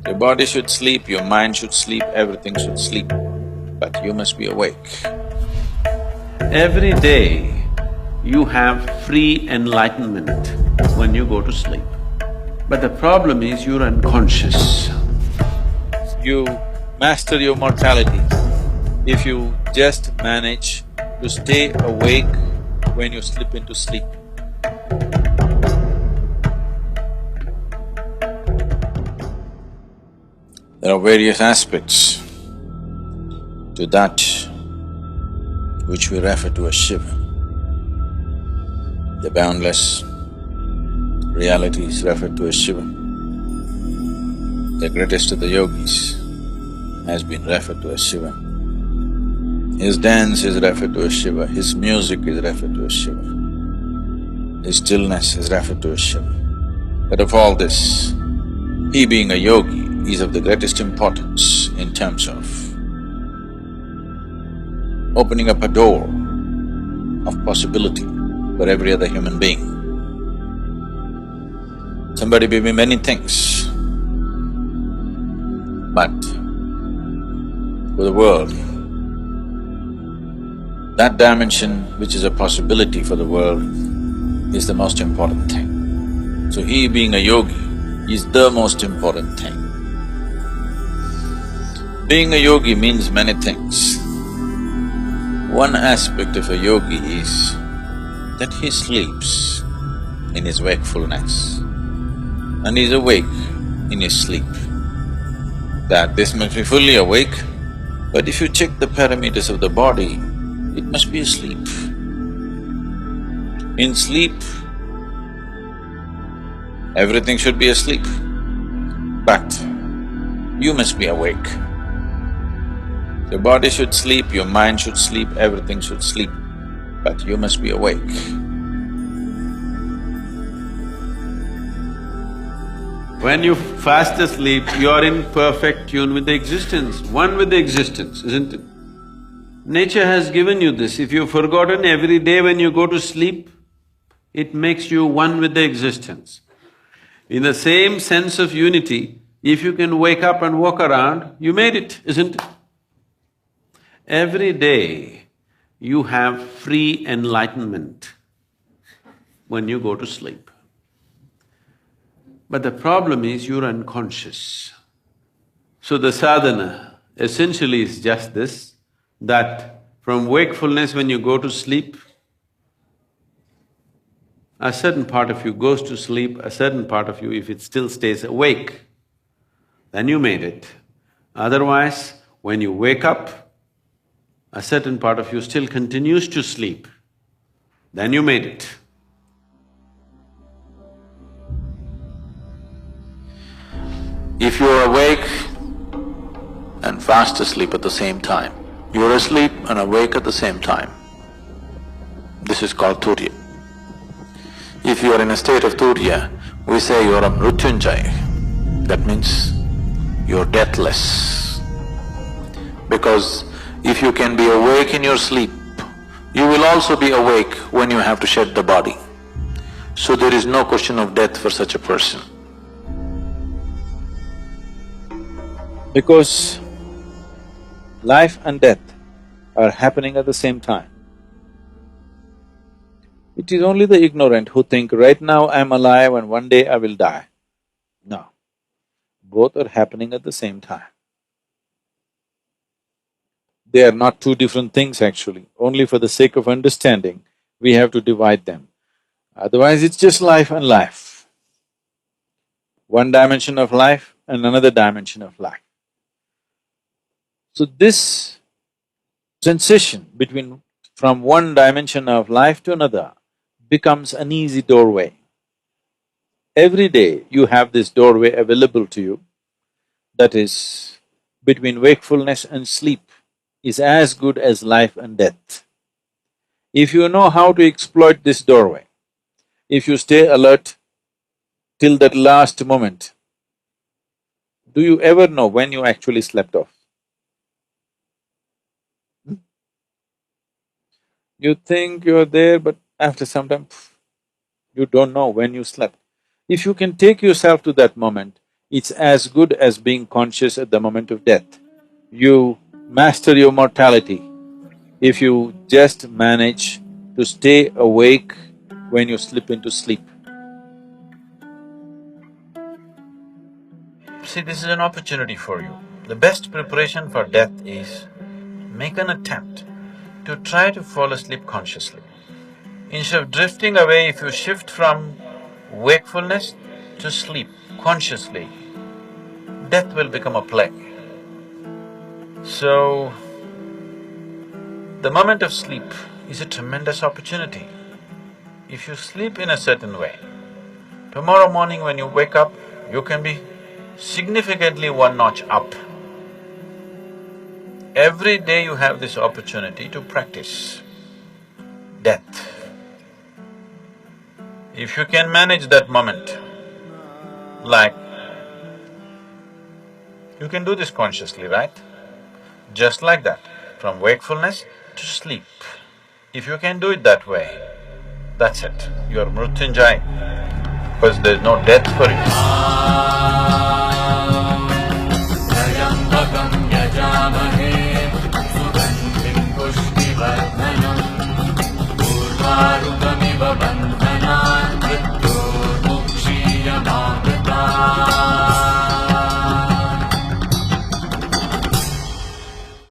Your body should sleep, your mind should sleep, everything should sleep, but you must be awake. Every day, you have free enlightenment when you go to sleep. But the problem is you're unconscious. You master your mortality if you just manage to stay awake when you slip into sleep. There are various aspects to that which we refer to as Shiva. The boundless reality is referred to as Shiva. The greatest of the yogis has been referred to as Shiva. His dance is referred to as Shiva, his music is referred to as Shiva, his stillness is referred to as Shiva. But of all this, he being a yogi is of the greatest importance in terms of opening up a door of possibility for every other human being. Somebody may be many things, but for the world, that dimension which is a possibility for the world is the most important thing. So he being a yogi is the most important thing. Being a yogi means many things. One aspect of a yogi is that he sleeps in his wakefulness and is awake in his sleep. That this must be fully awake, but if you check the parameters of the body, it must be asleep. In sleep, everything should be asleep, but you must be awake. Your body should sleep, your mind should sleep, everything should sleep, but you must be awake. When you fast asleep, you're in perfect tune with the existence, one with the existence, isn't it? Nature has given you this. If you've forgotten, every day when you go to sleep, it makes you one with the existence. In the same sense of unity, if you can wake up and walk around, you made it, isn't it? Every day, you have free enlightenment when you go to sleep. But the problem is you're unconscious. So the sadhana essentially is just this, that from wakefulness when you go to sleep, a certain part of you goes to sleep, a certain part of you, if it still stays awake, then you made it. Otherwise, when you wake up, a certain part of you still continues to sleep, then you made it. If you're awake and fast asleep at the same time, you're asleep and awake at the same time, this is called turiya. If you are in a state of turiya, we say you're a mrityunjaya, that means you're deathless. Because if you can be awake in your sleep, you will also be awake when you have to shed the body. So there is no question of death for such a person. Because life and death are happening at the same time. It is only the ignorant who think, right now I'm alive and one day I will die. No, both are happening at the same time. They are not two different things actually, only for the sake of understanding, we have to divide them. Otherwise it's just life and life. One dimension of life and another dimension of life. So this sensation from one dimension of life to another becomes an easy doorway. Every day you have this doorway available to you, that is, between wakefulness and sleep is as good as life and death. If you know how to exploit this doorway, if you stay alert till that last moment, do you ever know when you actually slept off? You think you're there, but after some time, you don't know when you slept. If you can take yourself to that moment, It's as good as being conscious at the moment of death. You master your mortality if you just manage to stay awake when you slip into sleep. See, this is an opportunity for you. The best preparation for death is make an attempt to try to fall asleep consciously. Instead of drifting away, if you shift from wakefulness to sleep consciously, death will become a play. So, the moment of sleep is a tremendous opportunity. If you sleep in a certain way, tomorrow morning when you wake up, you can be significantly one notch up. Every day you have this opportunity to practice death. If you can manage that moment, like, you can do this consciously, right? Just like that, from wakefulness to sleep. If you can do it that way, that's it, you're mrityunjaya, because there's no death for you.